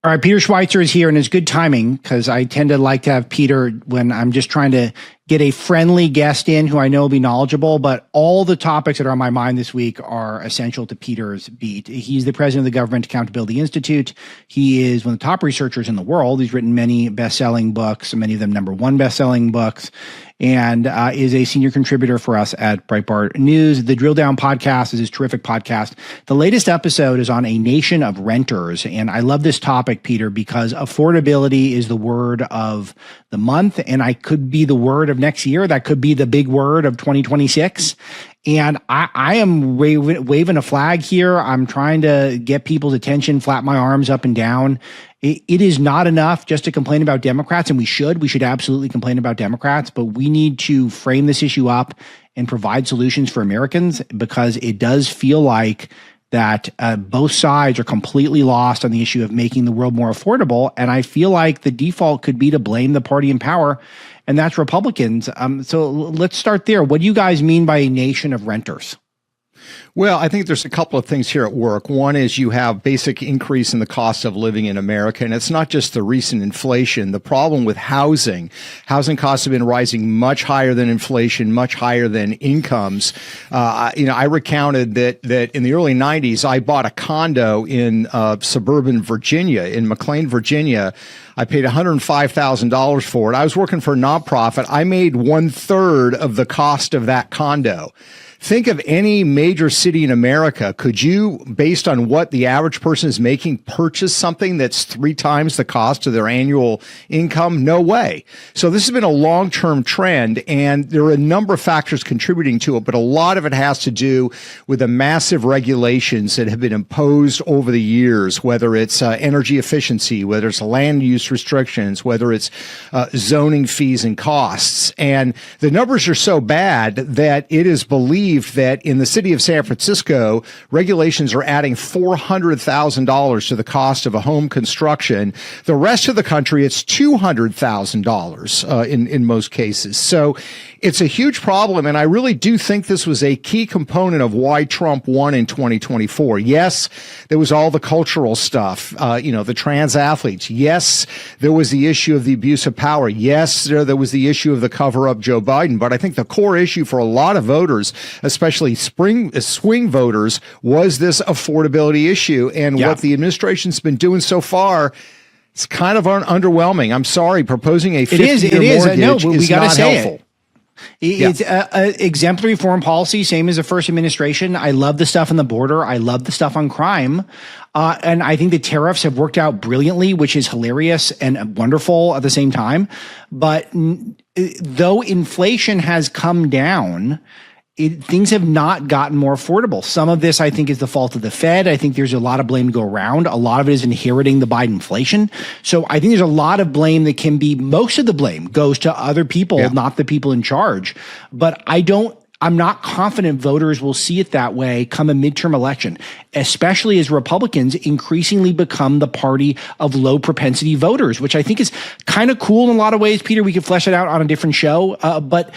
All right, Peter Schweizer is here, and it's good timing because I tend to like to have Peter when I'm just trying to get a friendly guest in who I know will be knowledgeable, but all the topics that are on my mind this week are essential to Peter's beat. He's the president of the Government Accountability Institute. He is one of the top researchers in the world. He's written many best-selling books, many of them #1 best-selling books, and is a senior contributor for us at Breitbart News. The Drilldown podcast is his terrific podcast. The latest episode is on a nation of renters, and I love this topic, Peter, because affordability is the word of the month, and I could be the word of next year. That could be the big word of 2026. And I am waving a flag here. I'm trying to get people's attention, flap my arms up and down. It is not enough just to complain about Democrats, and we should absolutely complain about Democrats, but we need to frame this issue up and provide solutions for Americans, because it does feel like that both sides are completely lost on the issue of making the world more affordable. And I feel like the default could be to blame the party in power, and that's Republicans. So let's start there. What do you guys mean by a nation of renters? Well, I think there's a couple of things here at work. One is you have basic increase in the cost of living in America, and it's not just the recent inflation. The problem with housing costs have been rising much higher than inflation, much higher than incomes. I recounted that in the early 90s, I bought a condo in suburban Virginia, in McLean, Virginia. I paid $105,000 for it. I was working for a nonprofit. I made 1/3 of the cost of that condo. Think of any major city in America. Could you, based on what the average person is making, purchase something that's 3 times the cost of their annual income? No way. So this has been a long-term trend, and there are a number of factors contributing to it, but a lot of it has to do with the massive regulations that have been imposed over the years, whether it's energy efficiency, whether it's land use restrictions, whether it's zoning fees and costs. And the numbers are so bad that it is believed that in the city of San Francisco, regulations are adding $400,000 to the cost of a home construction. The rest of the country, it's $200,000 in most cases. So it's a huge problem, and I really do think this was a key component of why Trump won in 2024. Yes, there was all the cultural stuff, the trans athletes. Yes, there was the issue of the abuse of power. Yes, there was the issue of the cover-up Joe Biden. But I think the core issue for a lot of voters, especially swing voters, was this affordability issue. And what the administration's been doing so far, it's kind of underwhelming. I'm sorry, proposing a 50-year mortgage is not helpful. It's exemplary foreign policy, same as the first administration. I love the stuff on the border. I love the stuff on crime. And I think the tariffs have worked out brilliantly, which is hilarious and wonderful at the same time. But though inflation has come down, things have not gotten more affordable. Some of this, I think, is the fault of the Fed. I think there's a lot of blame to go around. A lot of it is inheriting the Biden inflation. So I think there's a lot of blame that can be, most of the blame goes to other people, not the people in charge. But I'm not confident voters will see it that way come a midterm election, especially as Republicans increasingly become the party of low propensity voters, which I think is kind of cool in a lot of ways. Peter, we could flesh it out on a different show. But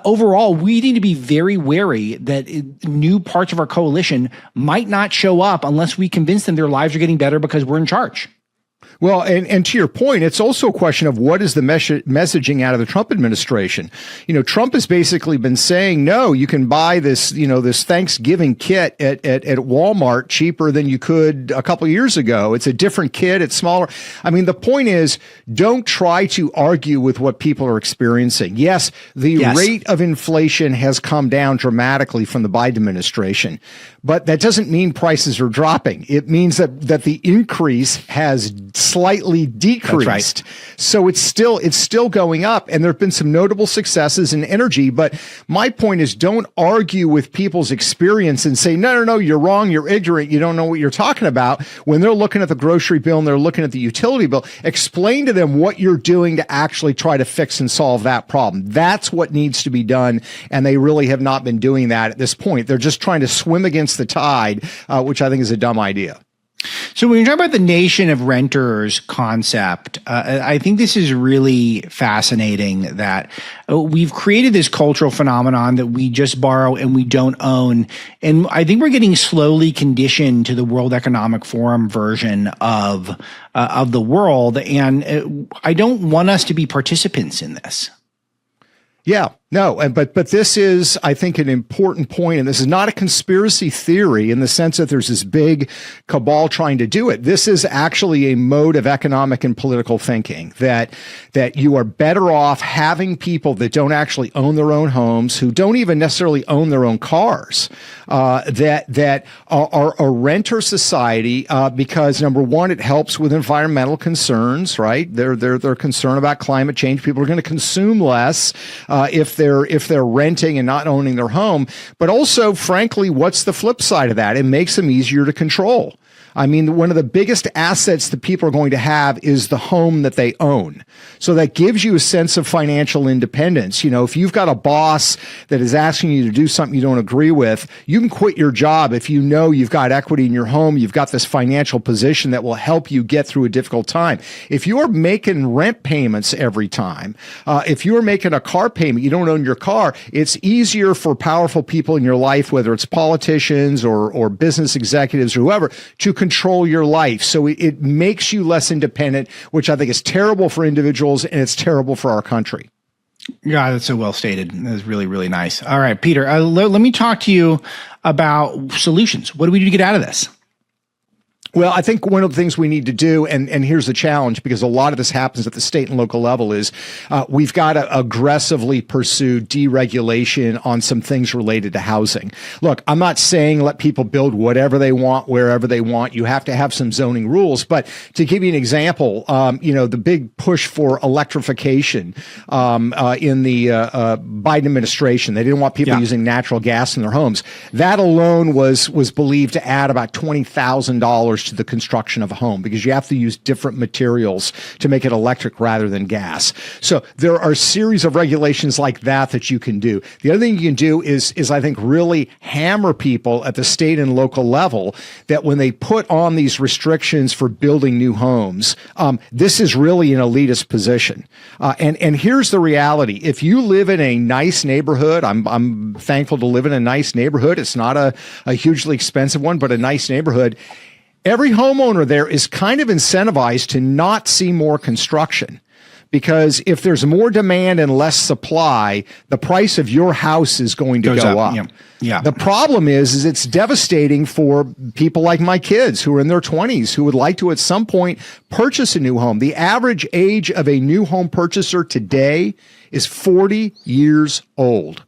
overall, we need to be very wary that new parts of our coalition might not show up unless we convince them their lives are getting better because we're in charge. Well, and to your point, it's also a question of what is the messaging out of the Trump administration. Trump has basically been saying, no, you can buy this, this Thanksgiving kit at Walmart cheaper than you could a couple of years ago. It's a different kit. It's smaller. I mean, the point is, don't try to argue with what people are experiencing. Yes, the rate of inflation has come down dramatically from the Biden administration, but that doesn't mean prices are dropping. It means that the increase has slightly decreased. That's right. So it's still going up, and there have been some notable successes in energy. But my point is, don't argue with people's experience and say, no, you're wrong, you're ignorant, you don't know what you're talking about. When they're looking at the grocery bill and they're looking at the utility bill, explain to them what you're doing to actually try to fix and solve that problem. That's what needs to be done, and they really have not been doing that at this point. They're just trying to swim against the tide, which I think is a dumb idea. So when you talk about the nation of renters concept, I think this is really fascinating that we've created this cultural phenomenon that we just borrow and we don't own. And I think we're getting slowly conditioned to the World Economic Forum version of the world. And I don't want us to be participants in this. Yeah, no, but this is, I think, an important point, and this is not a conspiracy theory in the sense that there's this big cabal trying to do it. This is actually a mode of economic and political thinking that you are better off having people that don't actually own their own homes, who don't even necessarily own their own cars, that are a renter society because number one, it helps with environmental concerns, right? They're concerned about climate change. People are going to consume less if they're renting and not owning their home. But also, frankly, what's the flip side of that? It makes them easier to control. I mean, one of the biggest assets that people are going to have is the home that they own. So that gives you a sense of financial independence. You know, if you've got a boss that is asking you to do something you don't agree with, you can quit your job if you know you've got equity in your home, you've got this financial position that will help you get through a difficult time. If you're making rent payments every time, if you're making a car payment, you don't own your car, it's easier for powerful people in your life, whether it's politicians or business executives or whoever, to control your life. So it makes you less independent, which I think is terrible for individuals and it's terrible for our country. Yeah, that's so well stated. That was really, really nice. All right, Peter, let me talk to you about solutions. What do we do to get out of this? Well, I think one of the things we need to do, and here's the challenge, because a lot of this happens at the state and local level, is we've got to aggressively pursue deregulation on some things related to housing. Look, I'm not saying let people build whatever they want, wherever they want. You have to have some zoning rules. But to give you an example, the big push for electrification in the Biden administration, they didn't want people using natural gas in their homes. That alone was believed to add about $20,000 to the construction of a home, because you have to use different materials to make it electric rather than gas. So there are a series of regulations like that you can do. The other thing you can do is I think really hammer people at the state and local level that when they put on these restrictions for building new homes, this is really an elitist position. And here's the reality. If you live in a nice neighborhood, I'm thankful to live in a nice neighborhood. It's not a hugely expensive one, but a nice neighborhood. Every homeowner there is kind of incentivized to not see more construction, because if there's more demand and less supply, the price of your house is going to go up. Yeah. The problem is it's devastating for people like my kids who are in their 20s who would like to at some point purchase a new home. The average age of a new home purchaser today is 40 years old.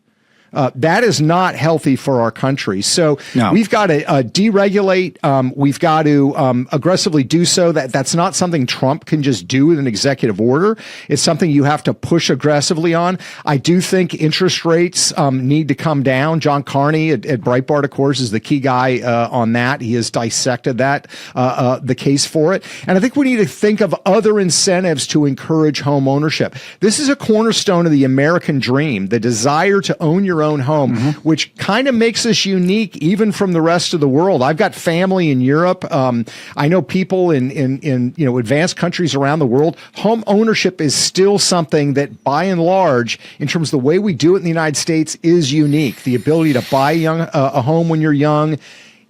That is not healthy for our country. So we've got to deregulate. We've got to aggressively do so. That's not something Trump can just do with an executive order. It's something you have to push aggressively on. I do think interest rates need to come down. John Carney at Breitbart, of course, is the key guy on that. He has dissected that, the case for it. And I think we need to think of other incentives to encourage home ownership. This is a cornerstone of the American dream, the desire to own your own home, which kind of makes us unique even from the rest of the world. I've got family in Europe. I know people in advanced countries around the world. Home ownership is still something that, by and large, in terms of the way we do it in the United States, is unique. The ability to buy a home when you're young,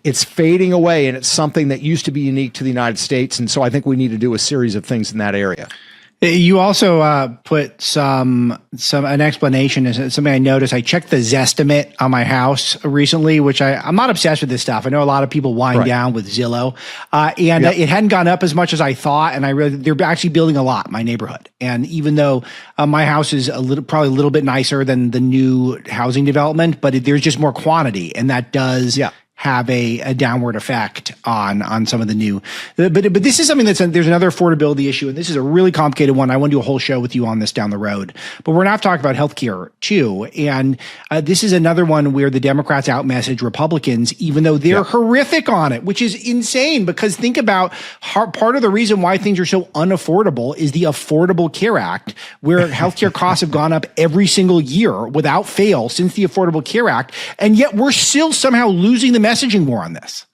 it's fading away, and it's something that used to be unique to the United States. And so I think we need to do a series of things in that area. You also put an explanation as something I noticed. I checked the Zestimate on my house recently, which I'm not obsessed with this stuff. I know a lot of people wind down with Zillow, and it hadn't gone up as much as I thought. And they're actually building a lot in my neighborhood. And even though my house is probably a little bit nicer than the new housing development, but there's just more quantity, and that does have a downward effect on some of the new, but this is something there's another affordability issue, and this is a really complicated one. I want to do a whole show with you on this down the road, but we're not talking about healthcare too. And this is another one where the Democrats outmessage Republicans, even though they're horrific on it, which is insane, because think about part of the reason why things are so unaffordable is the Affordable Care Act, where healthcare costs have gone up every single year without fail since the Affordable Care Act. And yet we're still somehow losing the messaging war on this.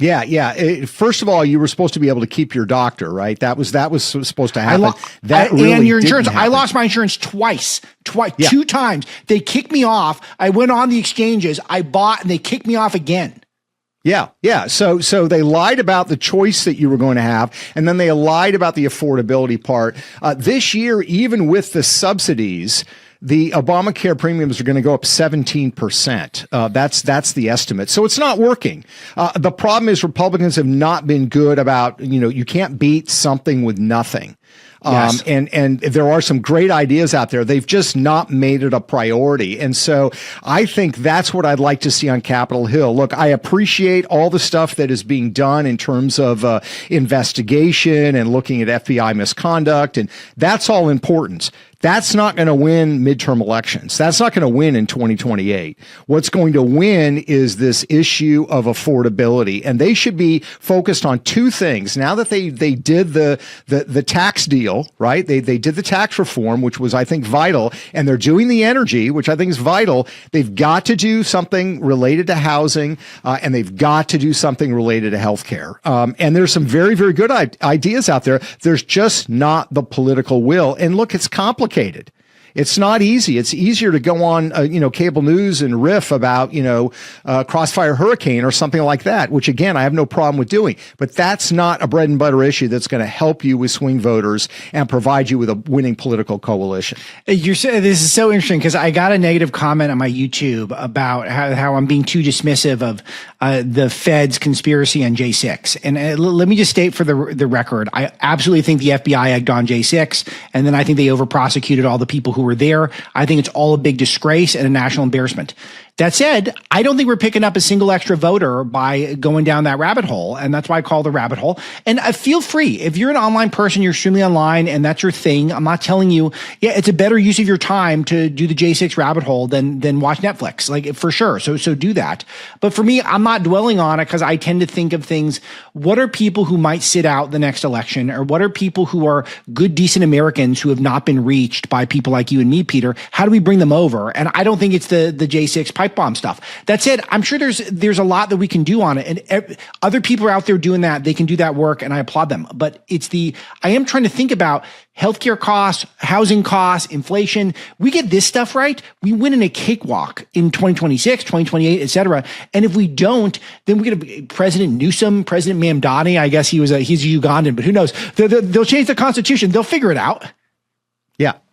Yeah. First of all, you were supposed to be able to keep your doctor, right? That was supposed to happen. And your insurance. I lost my insurance twice, 2 times. They kicked me off. I went on the exchanges. I bought, and they kicked me off again. Yeah. So they lied about the choice that you were going to have, and then they lied about the affordability part. This year, even with the subsidies, the Obamacare premiums are going to go up 17%. That's the estimate. So it's not working. The problem is Republicans have not been good about, you can't beat something with nothing. Yes. And there are some great ideas out there. They've just not made it a priority. And so I think that's what I'd like to see on Capitol Hill. Look, I appreciate all the stuff that is being done in terms of investigation and looking at FBI misconduct, and that's all important. That's not going to win midterm elections. That's not going to win in 2028. What's going to win is this issue of affordability. And they should be focused on 2 things. Now that they did the tax deal, right? They did the tax reform, which was, I think, vital. And they're doing the energy, which I think is vital. They've got to do something related to housing, and they've got to do something related to healthcare. And there's some very, very good ideas out there. There's just not the political will. And look, it's complicated. It's not easy. It's easier to go on, cable news and riff about, Crossfire Hurricane or something like that, which again, I have no problem with doing, but that's not a bread and butter issue that's going to help you with swing voters and provide you with a winning political coalition. This is so interesting because I got a negative comment on my YouTube about how I'm being too dismissive of the Fed's conspiracy on J6. And let me just state for the record, I absolutely think the FBI egged on J6, and then I think they over-prosecuted all the people who were there. I think it's all a big disgrace and a national embarrassment. That said, I don't think we're picking up a single extra voter by going down that rabbit hole, and that's why I call the rabbit hole. And feel free. If you're an online person, you're extremely online, and that's your thing, I'm not telling you, it's a better use of your time to do the J6 rabbit hole than watch Netflix, like for sure. So do that. But for me, I'm not dwelling on it because I tend to think of things, what are people who might sit out the next election, or what are people who are good, decent Americans who have not been reached by people like you and me, Peter? How do we bring them over? And I don't think it's the J6 pipe bomb stuff. That said, I'm sure there's a lot that we can do on it, and other people are out there doing that. They can do that work, and I applaud them. But I am trying to think about healthcare costs, housing costs, inflation. We get this stuff right, we win in a cakewalk in 2026, 2028, et cetera. And if we don't, then we get President Newsom, President Mamdani. I guess he's a Ugandan, but who knows? They'll change the Constitution. They'll figure it out.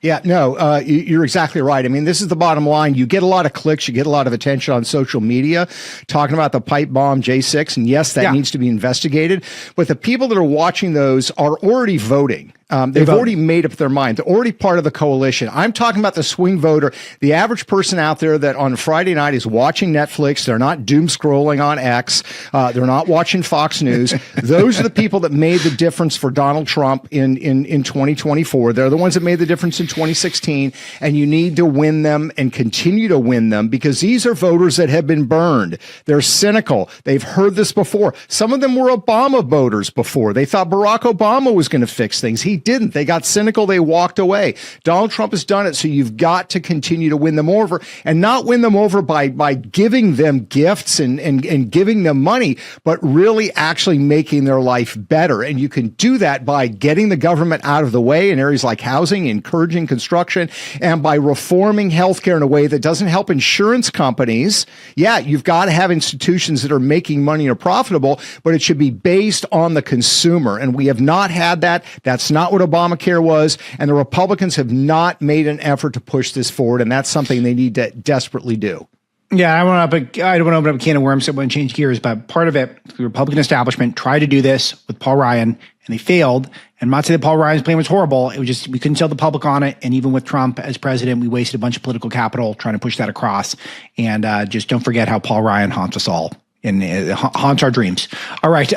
Yeah, no, you're exactly right. I mean, this is the bottom line. You get a lot of clicks, you get a lot of attention on social media talking about the pipe bomb J6, and yes, that needs to be investigated. But the people that are watching those are already voting. They've already made up their mind. They're already part of the coalition. I'm talking about the swing voter, the average person out there that on Friday night is watching Netflix. They're not doom scrolling on X. They're not watching Fox News. Those are the people that made the difference for Donald Trump in 2024. They're the ones that made the difference in 2016. And you need to win them and continue to win them, because these are voters that have been burned. They're cynical. They've heard this before. Some of them were Obama voters before. They thought Barack Obama was going to fix things. He didn't. They got cynical. They walked away. Donald Trump has done it. So you've got to continue to win them over, and not win them over by giving them gifts and giving them money, but really actually making their life better. And you can do that by getting the government out of the way in areas like housing, encouraging construction, and by reforming healthcare in a way that doesn't help insurance companies. Yeah, you've got to have institutions that are making money and are profitable, but it should be based on the consumer. And we have not had that. That's not what Obamacare was, and the Republicans have not made an effort to push this forward, and that's something they need to desperately do. Yeah, I don't want to open up a can of worms. I want to change gears, but part of it, the Republican establishment tried to do this with Paul Ryan, and they failed. And I'm not saying that Paul Ryan's plan was horrible. It was just we couldn't tell the public on it. And even with Trump as president, we wasted a bunch of political capital trying to push that across. And just don't forget how Paul Ryan haunts us all. And haunts our dreams. All right,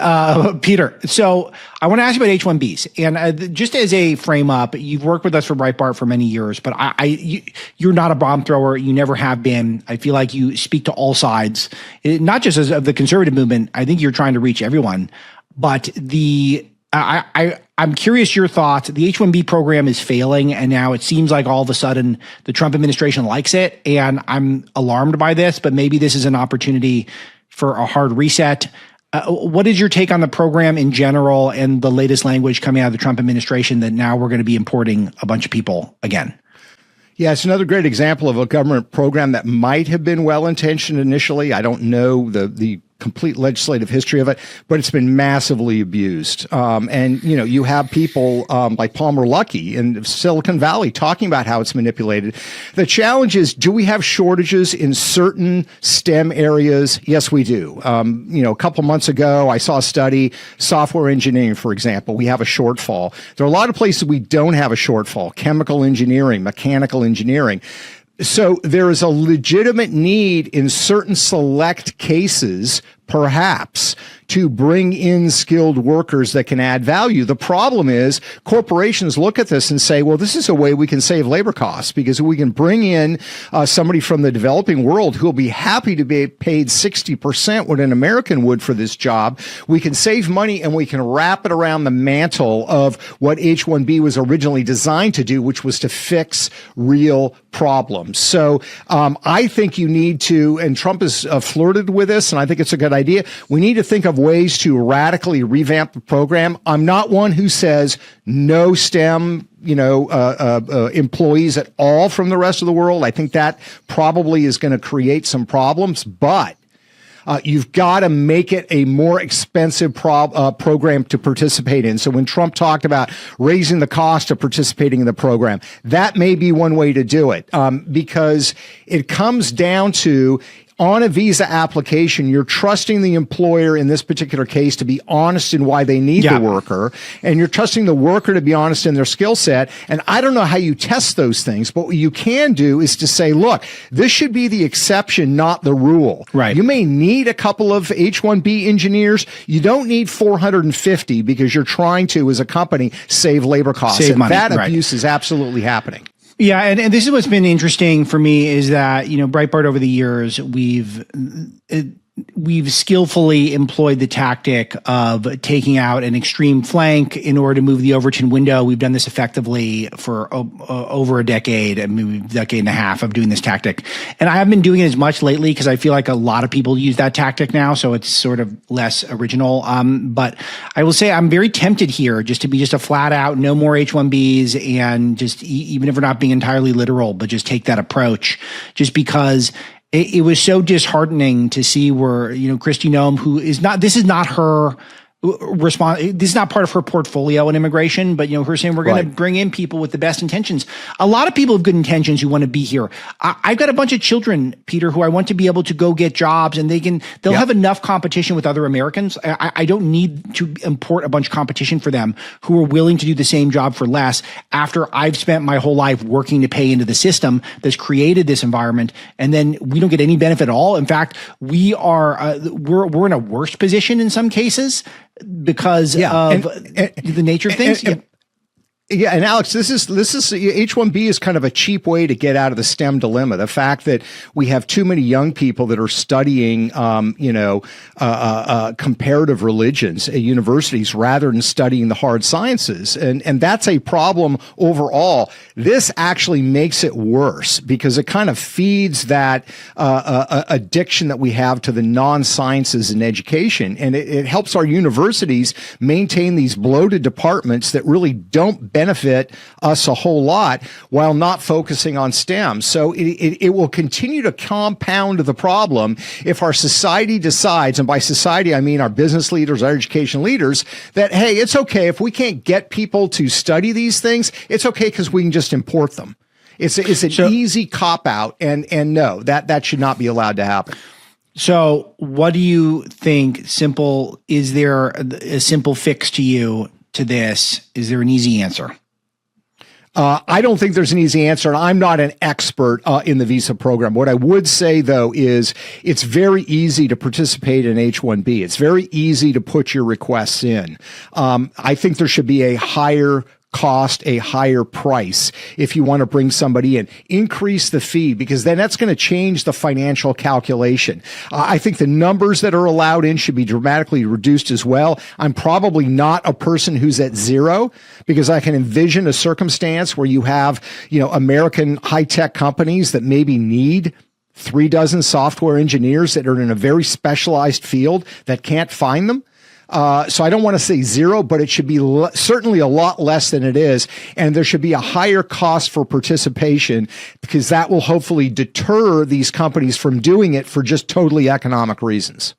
Peter. So I want to ask you about H-1Bs, and just as a frame up, you've worked with us for Breitbart for many years, but you're not a bomb thrower. You never have been. I feel like you speak to all sides, not just as of the conservative movement. I think you're trying to reach everyone. But I'm curious your thoughts. The H-1B program is failing, and now it seems like all of a sudden the Trump administration likes it, and I'm alarmed by this. But maybe this is an opportunity for a hard reset. What is your take on the program in general and the latest language coming out of the Trump administration that now we're going to be importing a bunch of people again? Yeah, it's another great example of a government program that might have been well-intentioned initially. I don't know the complete legislative history of it, but it's been massively abused. And, you have people like Palmer Luckey in Silicon Valley talking about how it's manipulated. The challenge is, do we have shortages in certain STEM areas? Yes, we do. A couple months ago, I saw a study, software engineering, for example, we have a shortfall. There are a lot of places we don't have a shortfall, chemical engineering, mechanical engineering. So there is a legitimate need in certain select cases, perhaps, to bring in skilled workers that can add value. The problem is corporations look at this and say, well, this is a way we can save labor costs, because we can bring in somebody from the developing world who will be happy to be paid 60% what an American would for this job. We can save money and we can wrap it around the mantle of what H-1B was originally designed to do, which was to fix real problems. So I think you need to, and Trump has flirted with this, and I think it's a good idea. We need to think of ways to radically revamp the program. I'm not one who says no STEM, employees at all from the rest of the world. I think that probably is going to create some problems, but you've got to make it a more expensive program to participate in. So when Trump talked about raising the cost of participating in the program, that may be one way to do it, because it comes down to, on a visa application, you're trusting the employer in this particular case to be honest in why they need the worker, and you're trusting the worker to be honest in their skill set. And I don't know how you test those things, but what you can do is to say, look, this should be the exception, not the rule. Right. You may need a couple of H-1B engineers. You don't need 450 because you're trying to, as a company, save labor costs. Save and money. That abuse is absolutely happening. Yeah, and this is what's been interesting for me is that, Breitbart over the years, we've skillfully employed the tactic of taking out an extreme flank in order to move the Overton window. We've done this effectively for over a decade, decade and a half of doing this tactic. And I haven't been doing it as much lately because I feel like a lot of people use that tactic now, so it's sort of less original. But I will say I'm very tempted here just to be just a flat out no more H-1Bs, and just even if we're not being entirely literal, but just take that approach, just because it was so disheartening to see where, Kristi Noem, who is not, this is not her this is not part of her portfolio in immigration, but her saying we're going to bring in people with the best intentions. A lot of people have good intentions who want to be here. I've got a bunch of children, Peter, who I want to be able to go get jobs, and they'll have enough competition with other Americans. I don't need to import a bunch of competition for them who are willing to do the same job for less after I've spent my whole life working to pay into the system that's created this environment, and then we don't get any benefit at all. In fact, we're in a worse position in some cases because of the nature of things. And Alex, this is H-1B is kind of a cheap way to get out of the STEM dilemma. The fact that we have too many young people that are studying, comparative religions at universities rather than studying the hard sciences, and that's a problem overall. This actually makes it worse because it kind of feeds that addiction that we have to the non-sciences in education, and it helps our universities maintain these bloated departments that really don't benefit us a whole lot while not focusing on STEM. So it will continue to compound the problem if our society decides, and by society I mean our business leaders, our education leaders, that, hey, it's okay if we can't get people to study these things, it's okay because we can just import them. It's an easy cop-out, and no, that should not be allowed to happen. So what do you think is there a simple fix to you to this? Is there an easy answer? I don't think there's an easy answer, and I'm not an expert in the visa program. What I would say, though, is it's very easy to participate in H-1B. It's very easy to put your requests in. I think there should be a higher cost, a higher price if you want to bring somebody in. Increase the fee, because then that's going to change the financial calculation. I think the numbers that are allowed in should be dramatically reduced as well. I'm probably not a person who's at zero, because I can envision a circumstance where you have, American high-tech companies that maybe need 36 software engineers that are in a very specialized field that can't find them. So I don't want to say zero, but it should be certainly a lot less than it is. And there should be a higher cost for participation, because that will hopefully deter these companies from doing it for just totally economic reasons.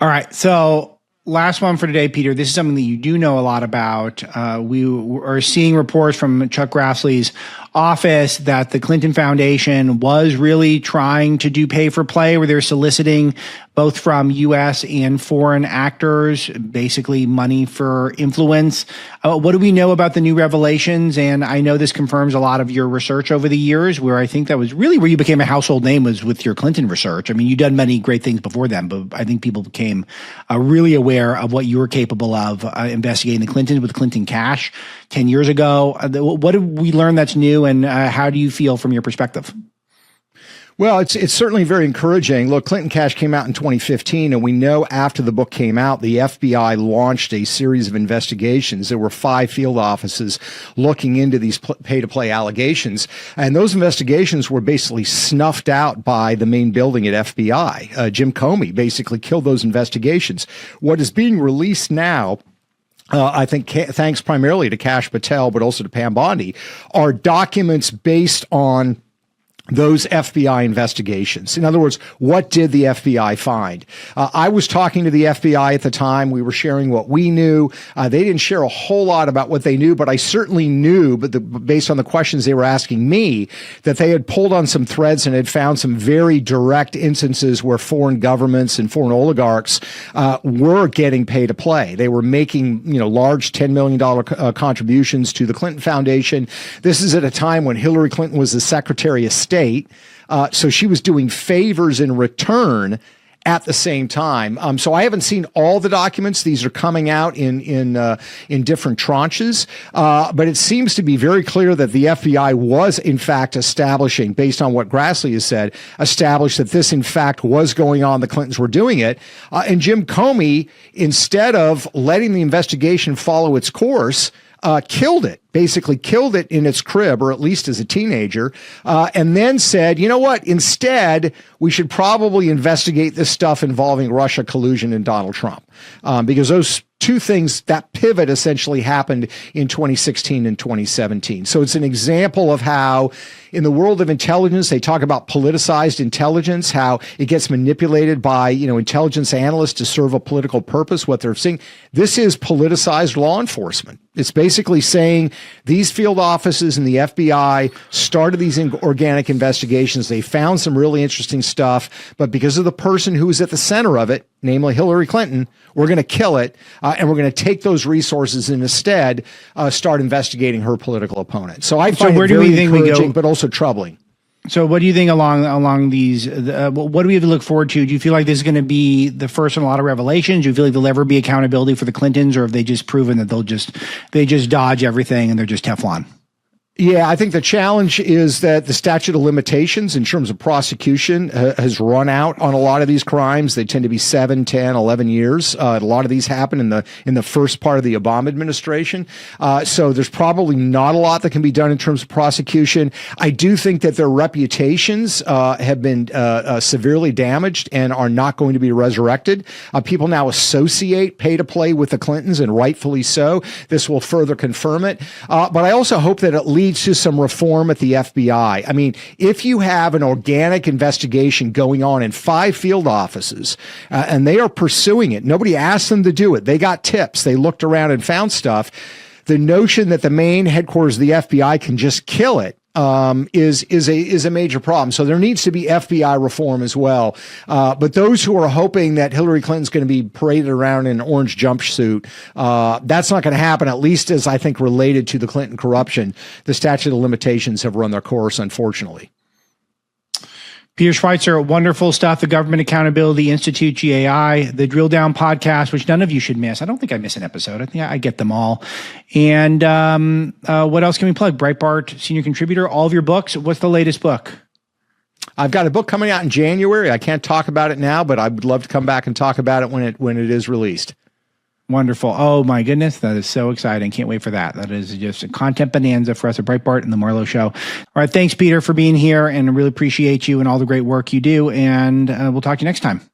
All right. So last one for today, Peter. This is something that you do know a lot about. We are seeing reports from Chuck Grassley's office that the Clinton Foundation was really trying to do pay for play, where they're soliciting both from U.S. and foreign actors, basically money for influence. What do we know about the new revelations? And I know this confirms a lot of your research over the years, where I think that was really where you became a household name, was with your Clinton research. I mean, you've done many great things before then, but I think people became really aware of what you were capable of investigating the Clintons with Clinton Cash 10 years ago. What did we learn that's new, and how do you feel from your perspective? Well, it's certainly very encouraging. Look, Clinton Cash came out in 2015, and we know after the book came out, the FBI launched a series of investigations. There were 5 field offices looking into these pay-to-play allegations, and those investigations were basically snuffed out by the main building at FBI. Jim Comey basically killed those investigations. What is being released now, I think thanks primarily to Kash Patel, but also to Pam Bondi, are documents based on those FBI investigations. In other words, what did the FBI find? I was talking to the FBI at the time. We were sharing what we knew. They didn't share a whole lot about what they knew, but I certainly knew, based on the questions they were asking me, that they had pulled on some threads and had found some very direct instances where foreign governments and foreign oligarchs were getting pay to play. They were making, large $10 million contributions to the Clinton Foundation. This is at a time when Hillary Clinton was the Secretary of State. So she was doing favors in return at the same time. So I haven't seen all the documents. These are coming out in different tranches. But it seems to be very clear that the FBI was in fact establishing, based on what Grassley has said, established that this in fact was going on. The Clintons were doing it. And Jim Comey, instead of letting the investigation follow its course, basically killed it in its crib, or at least as a teenager, and then said, you know what, instead, we should probably investigate this stuff involving Russia collusion and Donald Trump, because those two things, that pivot essentially happened in 2016 and 2017. So it's an example of how in the world of intelligence, they talk about politicized intelligence, how it gets manipulated by, intelligence analysts to serve a political purpose, what they're seeing. This is politicized law enforcement. It's basically saying these field offices and the FBI started these organic investigations. They found some really interesting stuff, but because of the person who was at the center of it, namely Hillary Clinton, we're going to kill it, and we're going to take those resources and instead start investigating her political opponent. So I find it very encouraging, but also troubling. So what do you think along these, what do we have to look forward to? Do you feel like this is going to be the first in a lot of revelations? Do you feel like there'll ever be accountability for the Clintons, or have they just proven that they just dodge everything and they're just Teflon? Yeah, I think the challenge is that the statute of limitations in terms of prosecution has run out on a lot of these crimes. They tend to be 7, 10, 11 years. A lot of these happen in the first part of the Obama administration. So there's probably not a lot that can be done in terms of prosecution. I do think that their reputations have been severely damaged and are not going to be resurrected. People now associate pay to play with the Clintons, and rightfully so. This will further confirm it. But I also hope that it leads to some reform at the FBI. I mean, if you have an organic investigation going on in 5 field offices, and they are pursuing it, nobody asked them to do it. They got tips. They looked around and found stuff. The notion that the main headquarters of the FBI can just kill it is a major problem. So there needs to be FBI reform as well. But those who are hoping that Hillary Clinton's going to be paraded around in an orange jumpsuit, that's not going to happen, at least as I think related to the Clinton corruption. The statute of limitations have run their course, unfortunately. Peter Schweizer, wonderful stuff. The Government Accountability Institute, GAI, the Drilldown podcast, which none of you should miss. I don't think I miss an episode. I think I get them all. And what else can we plug? Breitbart, senior contributor, all of your books. What's the latest book? I've got a book coming out in January. I can't talk about it now, but I would love to come back and talk about it when it is released. Wonderful. Oh my goodness. That is so exciting. Can't wait for that. That is just a content bonanza for us at Breitbart and the Marlow Show. All right. Thanks, Peter, for being here, and I really appreciate you and all the great work you do. And we'll talk to you next time.